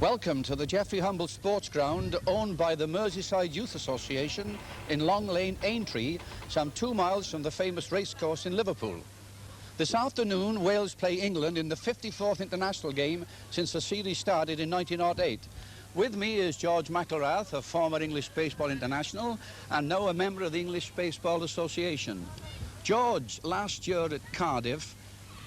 Welcome to the Geoffrey Humble Sports Ground, owned by the Merseyside Youth Association in Long Lane, Aintree, some 2 miles from the famous racecourse in Liverpool. This afternoon, Wales play England in the 54th international game since the series started in 1908. With me is George McElrath, a former English baseball international and now a member of the English Baseball Association. George, last year at Cardiff,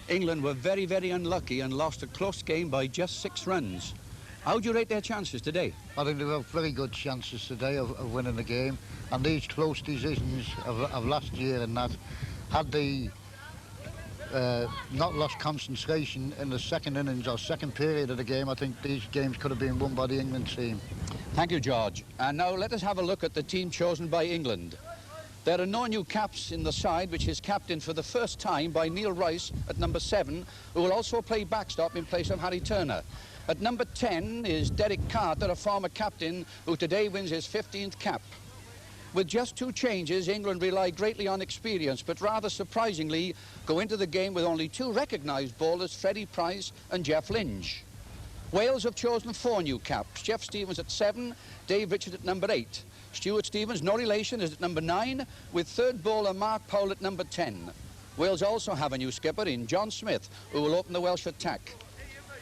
England were very, very unlucky and lost a close game by just 6 runs. How do you rate their chances today? I think they have very good chances today of winning the game. And these close decisions of last year and that, had they not lost concentration in the second innings or second period of the game, I think these games could have been won by the England team. Thank you, George. And now let us have a look at the team chosen by England. There are no new caps in the side, which is captained for the first time by Neil Rice at number 7, who will also play backstop in place of Harry Turner. At number 10 is Derek Carter, a former captain who today wins his 15th cap. With just 2 changes, England rely greatly on experience, but rather surprisingly go into the game with only 2 recognised bowlers, Freddie Price and Jeff Lynch. Wales have chosen 4 new caps. Jeff Stevens at 7, Dave Richards at number 8. Stuart Stevens, no relation, is at number 9, with third bowler Mark Powell at number 10. Wales also have a new skipper in John Smith, who will open the Welsh attack.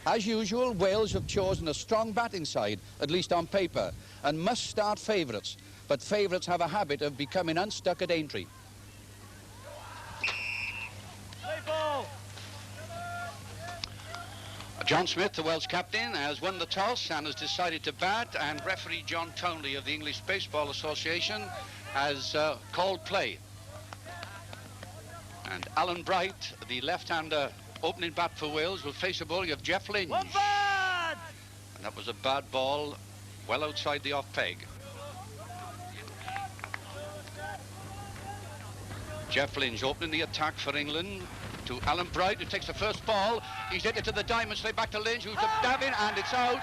As usual, Wales have chosen a strong batting side, at least on paper, and must start favourites. But favourites have a habit of becoming unstuck at Aintree. John Smith, the Welsh captain, has won the toss and has decided to bat, and referee John Townley of the English Baseball Association has called play. And Alan Bright, the left-hander opening bat for Wales, will face a bowling of Jeff Lynch. And that was a bad ball, well outside the off peg. Jeff Lynch opening the attack for England to Alan Bright, who takes the first ball. He's hit it to the diamond, straight back to Lynch, who's to Davin, and it's out.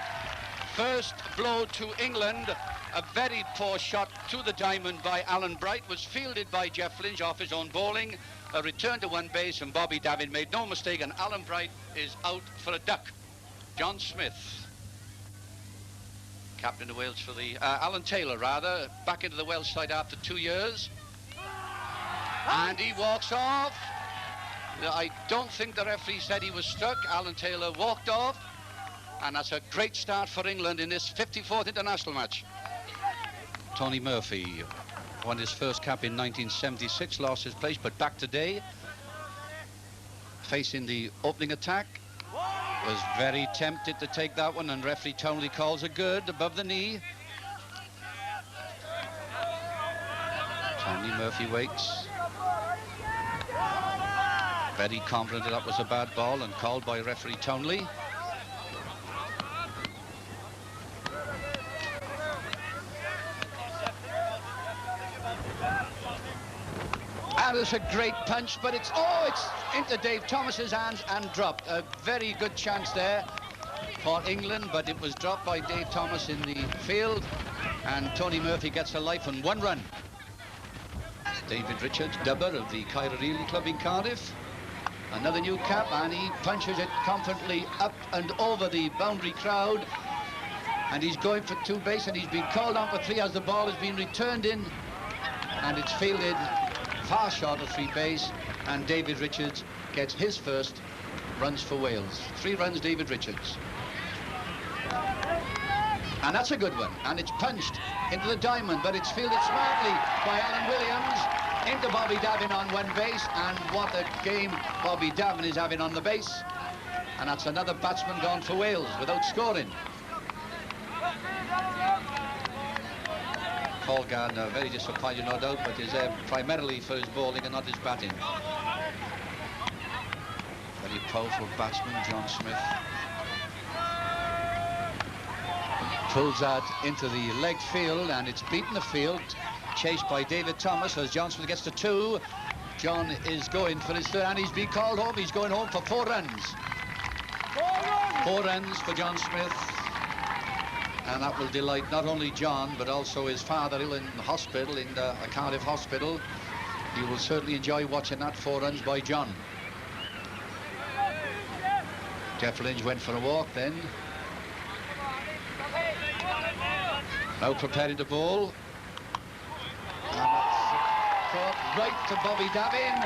First blow to England. A very poor shot to the diamond by Alan Bright was fielded by Jeff Lynch off his own bowling. A return to one base, and Bobby Davin made no mistake, and Alan Bright is out for a duck. John Smith, captain of Wales for the Alan Taylor rather, back into the Welsh side after 2 years, and he walks off. I don't think the referee said he was struck. Alan Taylor walked off, and that's a great start for England in this 54th international match. Tony Murphy won his first cap in 1976, lost his place, but back today, facing the opening attack. Was very tempted to take that one, and referee Townley calls a good above the knee. Tony Murphy waits. Very confident that was a bad ball and called by referee Townley. And it's a great punch, but it's into Dave Thomas's hands and dropped. A very good chance there for England, but it was dropped by Dave Thomas in the field, and Tony Murphy gets a life on 1 run. David Richards, dubber of the Caerhilly Club in Cardiff. Another new cap, and he punches it confidently up and over the boundary crowd, and he's going for 2 base, and he's been called on for 3 as the ball has been returned in, and it's fielded far short of 3 base, and David Richards gets his first runs for Wales. 3 runs, David Richards. And that's a good one, and it's punched into the diamond, but it's fielded smartly by Alan Williams into Bobby Davin on 1 base, and what a game Bobby Davin is having on the base. And that's another batsman gone for Wales without scoring. Paul Gardner, very disappointed, no doubt, but is there primarily for his bowling and not his batting. Very powerful batsman, John Smith. Pulls that into the leg field, and it's beaten the field. Chased by David Thomas as John Smith gets to 2. John is going for his 3rd, and he's been called home. He's going home for 4 runs. 4 runs for John Smith. And that will delight not only John, but also his father ill in hospital, in a Cardiff hospital. He will certainly enjoy watching that 4 runs by John. Jeff Lynch went for a walk then. Now preparing to bowl. And that's caught right to Bobby Davin.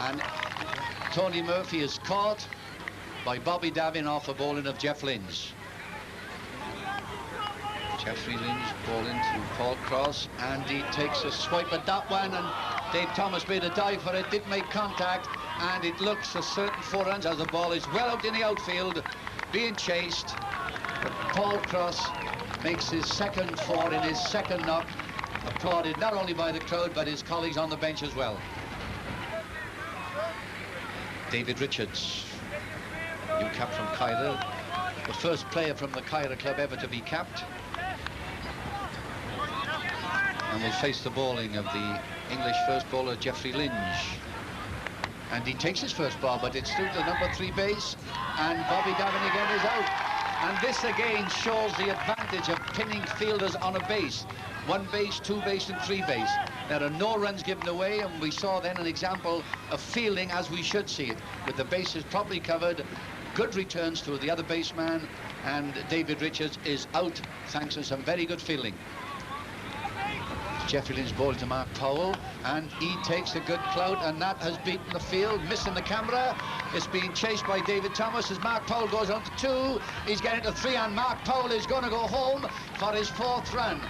And Tony Murphy is caught by Bobby Davin off a bowling of Jeff Lynch. Jeffrey Lynch bowling to Paul Cross, and he takes a swipe at that one, and Dave Thomas made a dive for it, didn't make contact, and it looks a certain 4 runs as the ball is well out in the outfield, being chased. But Paul Cross makes his second 4 in his second knock, applauded not only by the crowd but his colleagues on the bench as well. David Richards, new cap from Cairo, the first player from the Cairo club ever to be capped. And will face the bowling of the English first bowler, Jeffrey Lynch. And he takes his first ball, but it's through the number 3 base, and Bobby Davin again is out. And this again shows the advantage of pinning fielders on a base. 1 base, 2 base, and 3 base. There are no runs given away, and we saw then an example of fielding as we should see it, with the bases properly covered, good returns to the other baseman, and David Richards is out thanks to some very good fielding. Jeffrey Lynch ball to Mark Powell, and he takes a good clout, and that has beaten the field, missing the camera. It's being chased by David Thomas as Mark Powell goes on to 2. He's getting to 3, and Mark Powell is going to go home for his 4th run.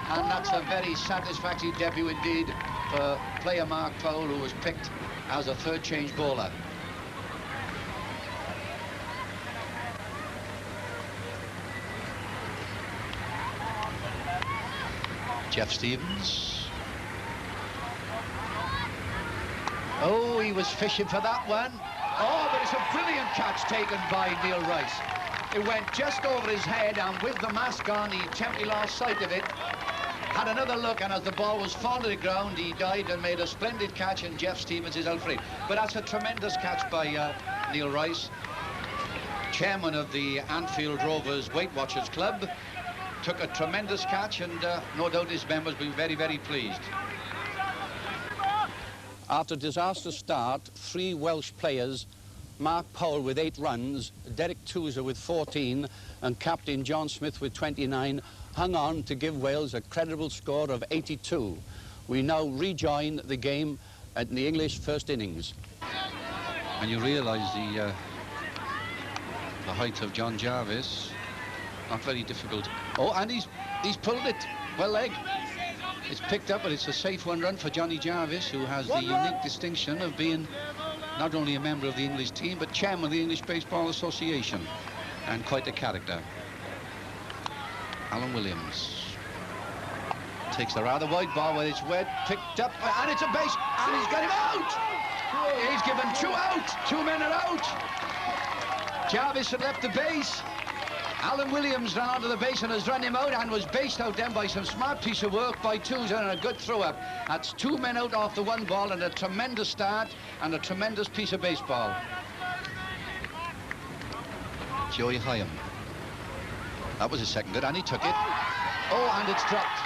And that's a very satisfactory debut indeed for player Mark Powell, who was picked as a 3rd change bowler. Jeff Stevens. Oh, he was fishing for that one. Oh, but it's a brilliant catch taken by Neil Rice. It went just over his head, and with the mask on, he temporarily lost sight of it. Had another look, and as the ball was falling to the ground, he dived and made a splendid catch, and Jeff Stevens is out for it. But that's a tremendous catch by Neil Rice, chairman of the Anfield Rovers Weight Watchers Club. Took a tremendous catch, and no doubt his members will be very, very pleased. After a disastrous start, 3 Welsh players, Mark Powell with 8 runs, Derek Touser with 14, and captain John Smith with 29, hung on to give Wales a credible score of 82. We now rejoin the game at the English first innings. And you realise the height of John Jarvis. Not very difficult. Oh, and he's pulled it. Well leg. It's picked up, but it's a safe 1 run for Johnny Jarvis, who has the unique distinction of being not only a member of the English team, but chairman of the English Baseball Association, and quite a character. Alan Williams takes a rather wide ball, where it's wet, picked up, and it's a base, and he's got him out. He's given 2 out. 2 men are out. Jarvis had left the base. Alan Williams ran onto the base and has run him out, and was based out then by some smart piece of work by Touser and a good throw-up. That's 2 men out off the 1 ball, and a tremendous start and a tremendous piece of baseball. Joey Hyam. That was his second good, and he took it. Oh, and it's dropped.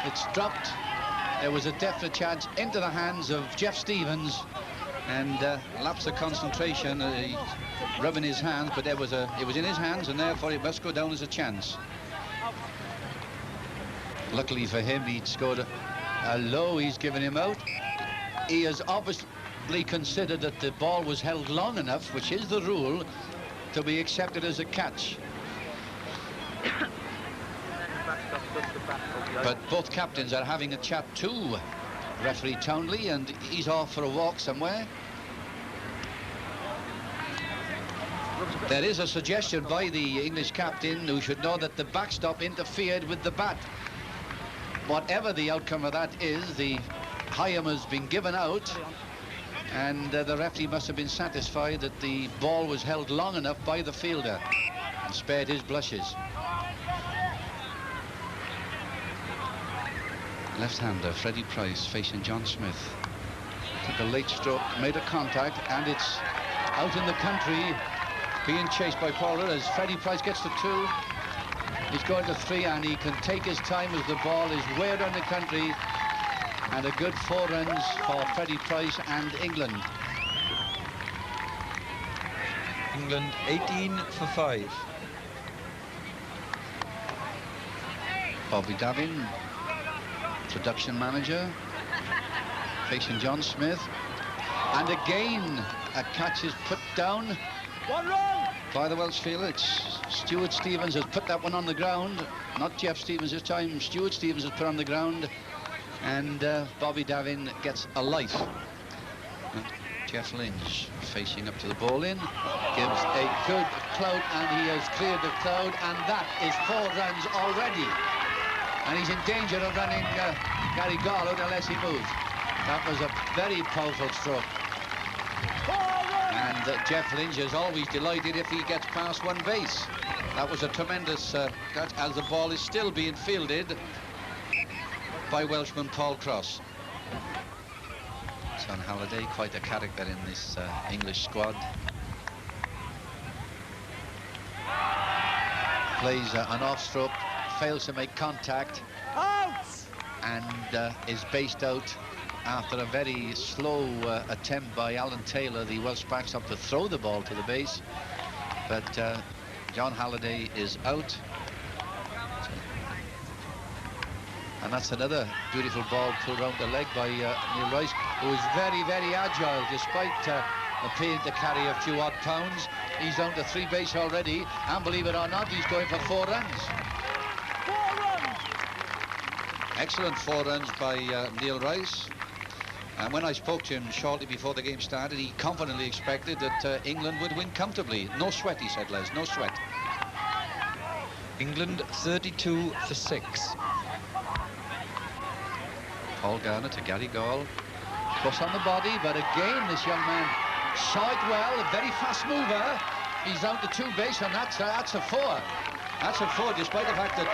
It's dropped. There was a definite chance into the hands of Jeff Stevens, and lapse of concentration. Rubbing his hands, but it was in his hands, and therefore it must go down as a chance. Luckily for him, he'd scored a low. He's given him out. He has obviously considered that the ball was held long enough, which is the rule, to be accepted as a catch. But both captains are having a chat too. Referee Townley, and he's off for a walk somewhere. There is a suggestion by the English captain, who should know that the backstop interfered with the bat. Whatever the outcome of that is, the Hyam has been given out, and the referee must have been satisfied that the ball was held long enough by the fielder and spared his blushes. Left-hander Freddie Price facing John Smith. Took a late stroke, made a contact, and it's out in the country, being chased by Fowler as Freddie Price gets to 2. He's going to 3, and he can take his time as the ball is way down the country, and a good 4 runs for Freddie Price and England. England 18 for 5. Bobby Davin, production manager, facing John Smith. And again, a catch is put down by the Welsh fielder. It's Stuart Stevens has put that one on the ground. Not Jeff Stevens this time. Stuart Stevens has put on the ground. And Bobby Davin gets a light. And Jeff Lynch facing up to the ball in. Gives a good clout, and he has cleared the cloud. And that is 4 runs already. And he's in danger of running Gary Gall out unless he moves. That was a very powerful stroke. And Jeff Lynch is always delighted if he gets past one base. That was a tremendous catch, as the ball is still being fielded by Welshman Paul Cross. John Halliday, quite a character in this English squad. Plays an off-stroke, fails to make contact, and is based out after a very slow attempt by Alan Taylor, the Welsh backstop, to throw the ball to the base. But John Halliday is out. And that's another beautiful ball pulled round the leg by Neil Rice, who is very, very agile, despite appearing to carry a few odd pounds. He's down to 3 base already, and believe it or not, he's going for 4 runs. 4 runs! Excellent 4 runs by Neil Rice. And when I spoke to him shortly before the game started, he confidently expected that England would win comfortably. No sweat, he said, Les, no sweat. England 32 for 6. Paul Garner to Gary Gall. Cross on the body, but again, this young man saw it well, a very fast mover. He's down to 2 base, and that's a 4. That's a 4, despite the fact that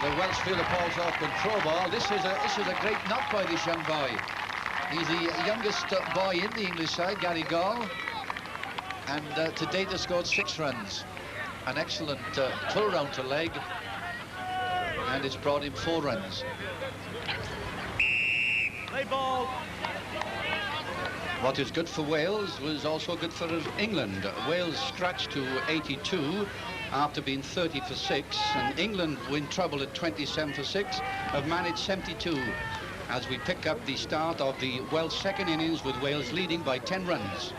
the Welsh fielder Paul Zorc can throw ball. This is a great knock by this young boy. He's the youngest boy in the English side, Gary Gall, and to date has scored 6 runs. An excellent pull round to leg, and it's brought him 4 runs. Play ball. What is good for Wales was also good for England. Wales scratched to 82 after being 30 for 6, and England, who in trouble at 27 for 6, have managed 72 as we pick up the start of the Welsh second innings, with Wales leading by 10 runs.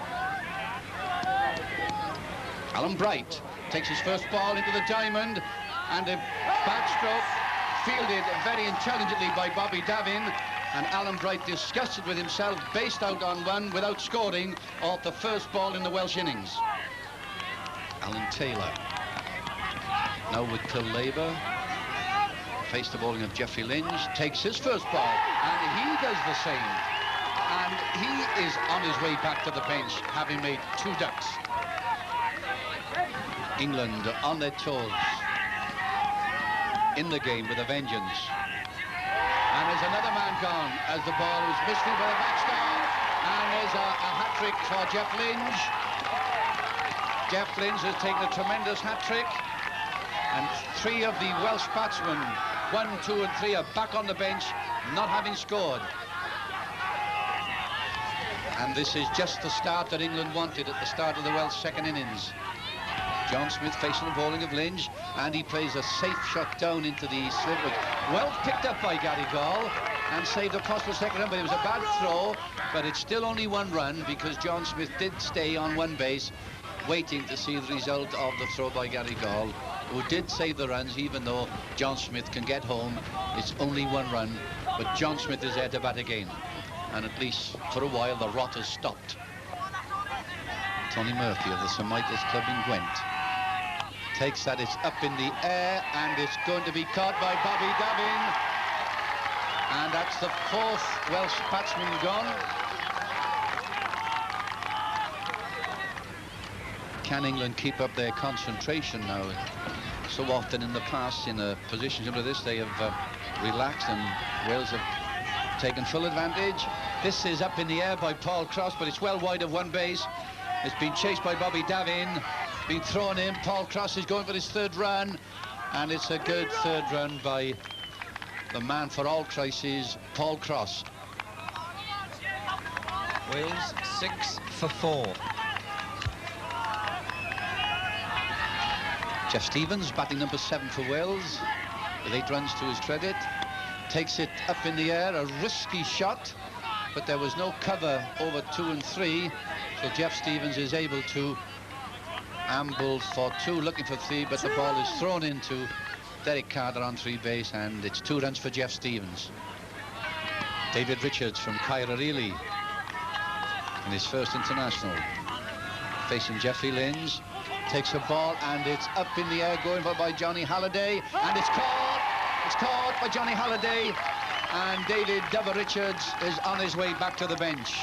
Alan Bright takes his first ball into the diamond, and a backstroke fielded very intelligently by Bobby Davin, and Alan Bright, disgusted with himself, based out on 1 without scoring off the first ball in the Welsh innings. Alan Taylor now with Phil Labour, faced the bowling of Geoffrey Lynch, takes his first ball, and he does the same, and he is on his way back to the bench, having made 2 ducks. England on their toes in the game with a vengeance. And there's another man gone as the ball was misfielded by the backstop, and there's a hat-trick for Jeff Lynch. Jeff Lynch has taken a tremendous hat-trick, and 3 of the Welsh batsmen, 1, 2 and 3, are back on the bench, not having scored. And this is just the start that England wanted at the start of the Welsh second innings. John Smith facing the bowling of Lynch, and he plays a safe shot down into the sliver. Well picked up by Gary Gall and saved a possible second run, but it was a bad throw, but it's still only 1 run because John Smith did stay on 1 base, waiting to see the result of the throw by Gary Gall, who did save the runs, even though John Smith can get home. It's only 1 run, but John Smith is there to bat again, and at least for a while the rot has stopped. Tony Murphy of the St Michael's Club in Gwent takes that, it's up in the air, and it's going to be caught by Bobby Davin, and that's the 4th Welsh batsman gone. Can England keep up their concentration now? So often in the past, in a position similar to this, they have relaxed, and Wales have taken full advantage. This is up in the air by Paul Cross, but it's well wide of 1 base. It's been chased by Bobby Davin, been thrown in. Paul Cross is going for his 3rd run, and it's a good 3rd run by the man for all crises, Paul Cross. Wales 6 for 4. Jeff Stevens batting number 7 for Wales. with 8 runs to his credit. Takes it up in the air, a risky shot, but there was no cover over 2 and 3, so Jeff Stevens is able to amble for 2, looking for 3, but the ball is thrown into Derek Carter on 3 base, and it's 2 runs for Jeff Stevens. David Richards from Caerphilly in his first international, facing Jeffrey Lynch. Takes a ball, and it's up in the air, going by Johnny Halliday, and it's caught. It's caught by Johnny Halliday, and David Dubber Richards is on his way back to the bench.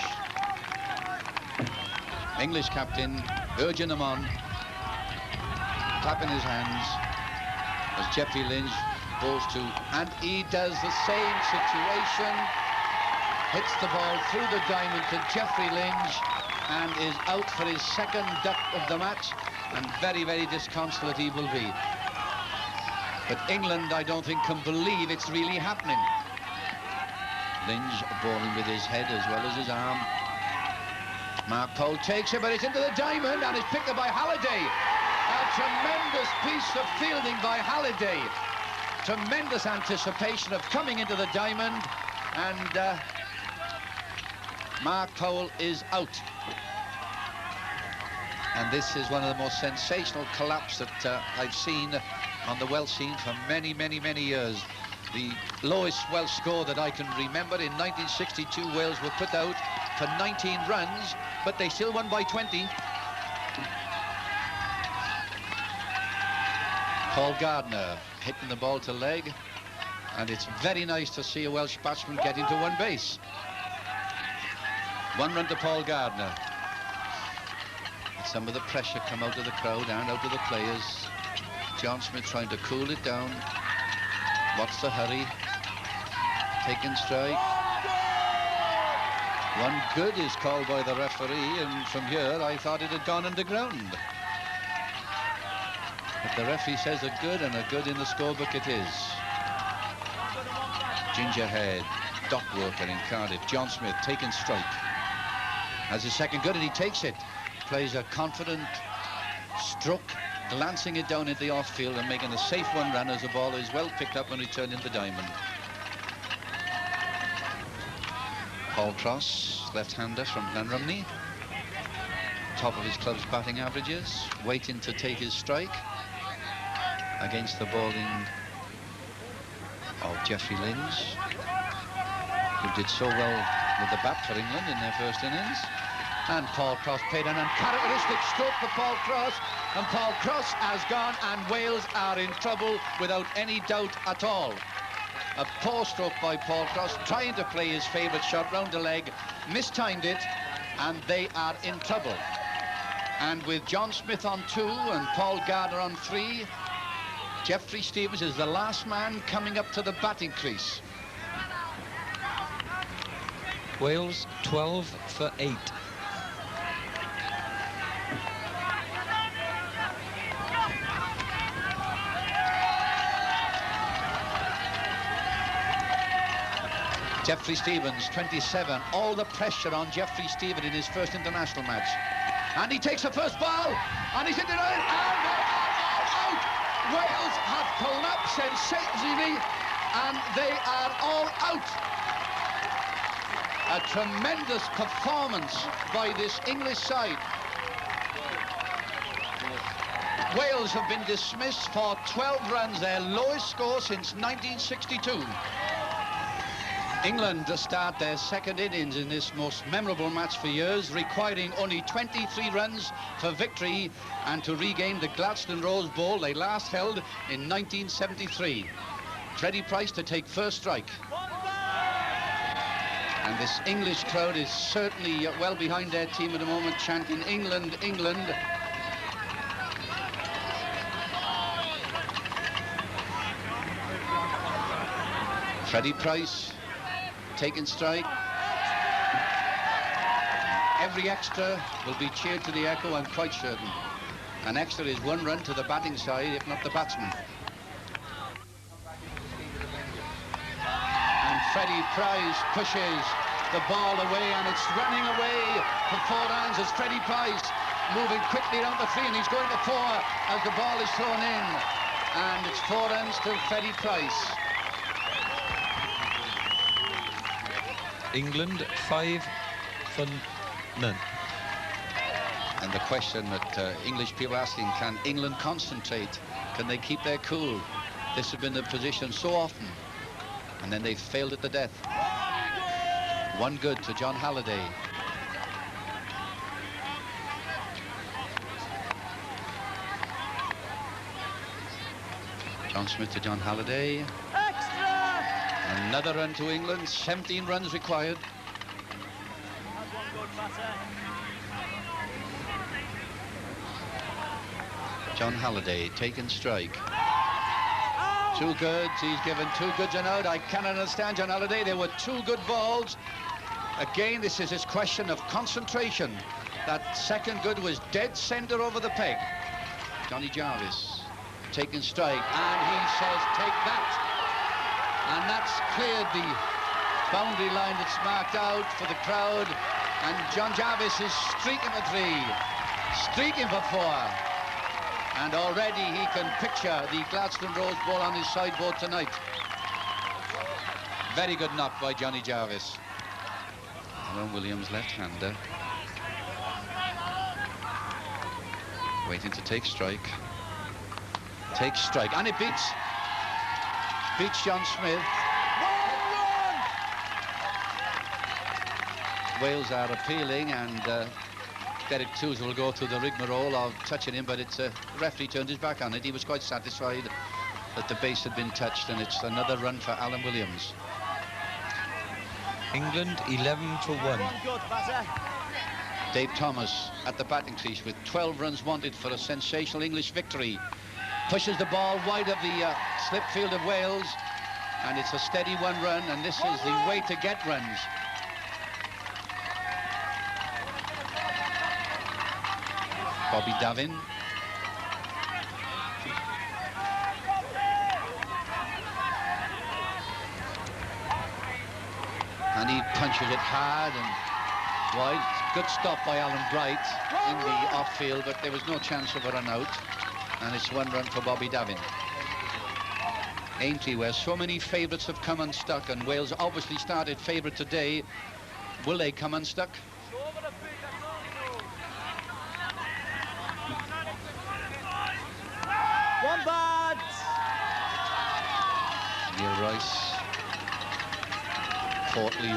English captain urging him on, clapping his hands as Jeffrey Lynch bowls to, and he does the same situation. Hits the ball through the diamond to Jeffrey Lynch, and is out for his 2nd duck of the match, and very, very disconsolate he will be. But England, I don't think, can believe it's really happening. Lynch bowling with his head as well as his arm. Mark Powell takes it, but it's into the diamond, and it's picked up by Halliday. A tremendous piece of fielding by Halliday. Tremendous anticipation of coming into the diamond, and Mark Powell is out. And this is one of the most sensational collapses that I've seen on the Welsh scene for many, many, many years. The lowest Welsh score that I can remember in 1962, Wales were put out for 19 runs, but they still won by 20. Paul Gardner hitting the ball to leg, and it's very nice to see a Welsh batsman getting to 1 base. 1 run to Paul Gardner. Some of the pressure come out of the crowd and out of the players. John Smith trying to cool it down. What's the hurry? Taking strike. 1 good is called by the referee, and from here I thought it had gone underground. But the referee says a good, and a good in the scorebook it is. Gingerhead, dock worker in Cardiff. John Smith taking strike. Has his 2nd good, and he takes it. Plays a confident stroke, glancing it down into the off-field and making a safe 1 run as the ball is well picked up and returned into diamond. Paul Cross, left-hander from Llanrumney, top of his club's batting averages, waiting to take his strike against the bowling of Jeffrey Lynch, who did so well with the bat for England in their first innings. And Paul Cross paid an uncharacteristic stroke for Paul Cross, and Paul Cross has gone, and Wales are in trouble without any doubt at all. A poor stroke by Paul Cross, trying to play his favourite shot round the leg, mistimed it, and they are in trouble. And with John Smith on 2 and Paul Gardner on 3, Jeffrey Stevens is the last man coming up to the batting crease. Wales 12 for 8. Jeffrey Stevens, 27. All the pressure on Jeffrey Stevens in his first international match. And he takes the first ball, and he's in the line, and they are all out. Wales have collapsed sensationally, and they are all out. A tremendous performance by this English side. Wales have been dismissed for 12 runs, their lowest score since 1962. England to start their 2nd innings in this most memorable match for years, requiring only 23 runs for victory and to regain the Gladstone Rose Bowl they last held in 1973. Freddie Price to take first strike. And this English crowd is certainly well behind their team at the moment, chanting England, England. Freddie Price taking strike. Every extra will be cheered to the echo, I'm quite certain. An extra is 1 run to the batting side, if not the batsman. And Freddie Price pushes the ball away, and it's running away for 4 runs as Freddie Price moving quickly down the 3, and he's going to 4 as the ball is thrown in. and it's 4 runs to Ferry Price. England 5 for none. And the question that English people are asking, can England concentrate? Can they keep their cool? This has been the position so often, and then they've failed at the death. 1 good to John Halliday. John Smith to John Halliday. Extra! Another run to England, 17 runs required. That's 1 good batter. John Halliday taking strike. 2 goods, he's given 2 goods and out. I cannot understand John Halliday. There were 2 good balls. Again, this is his question of concentration. That second good was dead centre over the peg. Johnny Jarvis taking strike, and he says, take that. And that's cleared the boundary line that's marked out for the crowd. And John Jarvis is streaking for 3, streaking for 4. And already he can picture the Gladstone Rose Bowl on his sideboard tonight. Very good knock by Johnny Jarvis. Alan Williams, left-hander. Waiting to take strike. Takes strike, and it beats John Smith. Wales are appealing, and Derek Toos will go through the rigmarole of touching him, but it's the referee turned his back on it. He was quite satisfied that the base had been touched, and it's another run for Alan Williams. England 11 for 1. 1 good batter. Dave Thomas at the batting crease with 12 runs wanted for a sensational English victory. Pushes the ball wide of the slip field of Wales, and it's a steady 1 run, and this is the way to get runs. Bobby Davin. And he punches it hard and wide. Good stop by Alan Bright in the off-field, but there was no chance of a run out. And it's 1 run for Bobby Davin. Aintree, where so many favourites have come unstuck, and Wales obviously started favourite today. Will they come unstuck? 1 bad. Neil Rice, portly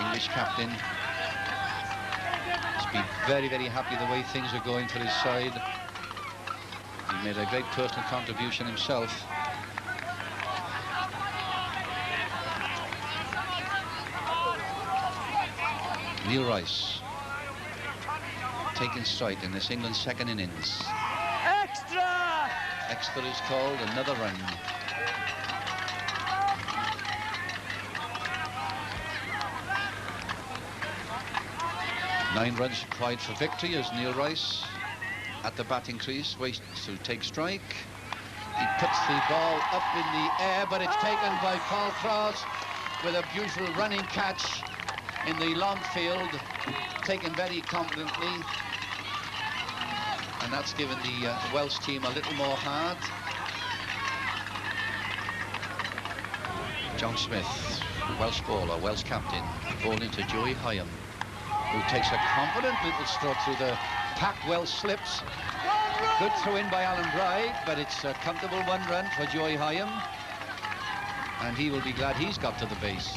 English captain, must be very, very happy the way things are going for his side. He made a great personal contribution himself. Neil Rice taking strike in this England's second innings. Extra! Extra is called, another run. Nine runs required for victory as Neil Rice at the batting crease waits to take strike. He puts the ball up in the air, but it's taken by Paul Cross with a beautiful running catch in the long field, taken very confidently. And that's given the Welsh team a little more heart. John Smith, Welsh bowler, Welsh captain, bowled into Joey Hyam, who takes a confident little stroke through the packed Welsh slips. Good throw in by Alan Bragg, but it's a comfortable 1 run for Joey Hyam, and he will be glad he's got to the base.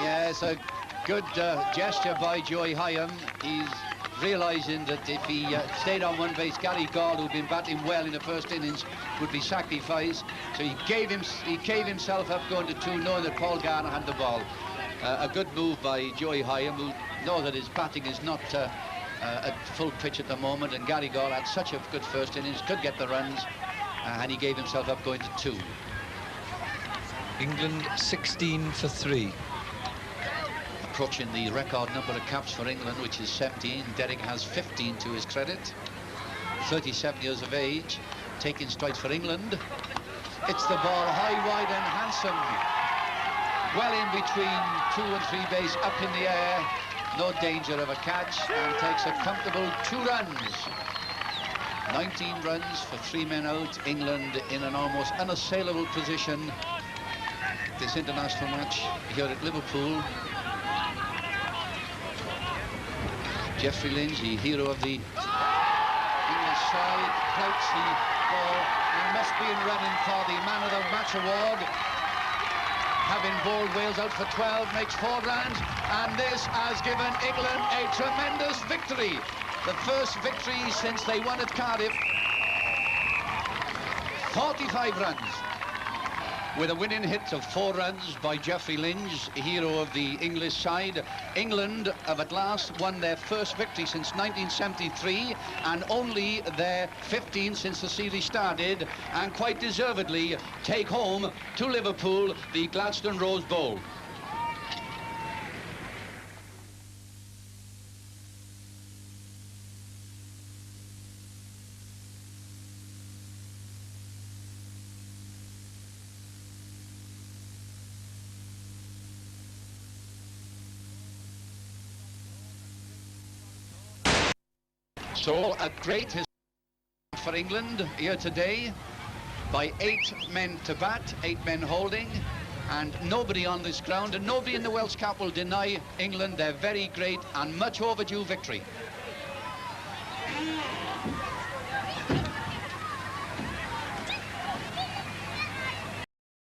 Yes, a good gesture by Joey Hyam. He's realising that if he stayed on one base, Gary Gall, who'd been batting well in the first innings, would be sacrificed. So he gave himself up going to 2, knowing that Paul Garner had the ball. A good move by Joey Hyam, who knows that his batting is not at full pitch at the moment, and Gary Gall had such a good first innings, could get the runs, and he gave himself up going to 2. England 16 for 3. approaching the record number of caps for England, which is 17. Derek has 15 to his credit. 37 years of age, taking strides for England. It's the ball high, wide and handsome. Well in between 2 and 3 base, up in the air. No danger of a catch, and takes a comfortable 2 runs. 19 runs for 3 men out. England in an almost unassailable position. This international match here at Liverpool. Geoffrey Lynch, the hero of the English side, clouts the ball and must be in running for the Man of the Match award. Having bowled Wales out for 12, makes 4 runs, and this has given England a tremendous victory. The first victory since they won at Cardiff. 45 runs. With a winning hit of 4 runs by Geoffrey Lynch, hero of the English side. England have at last won their first victory since 1973, and only their 15th since the series started, and quite deservedly take home to Liverpool the Gladstone Rose Bowl. So a great history for England here today, by 8 men to bat, 8 men holding, and nobody on this ground and nobody in the Welsh cap will deny England their very great and much overdue victory.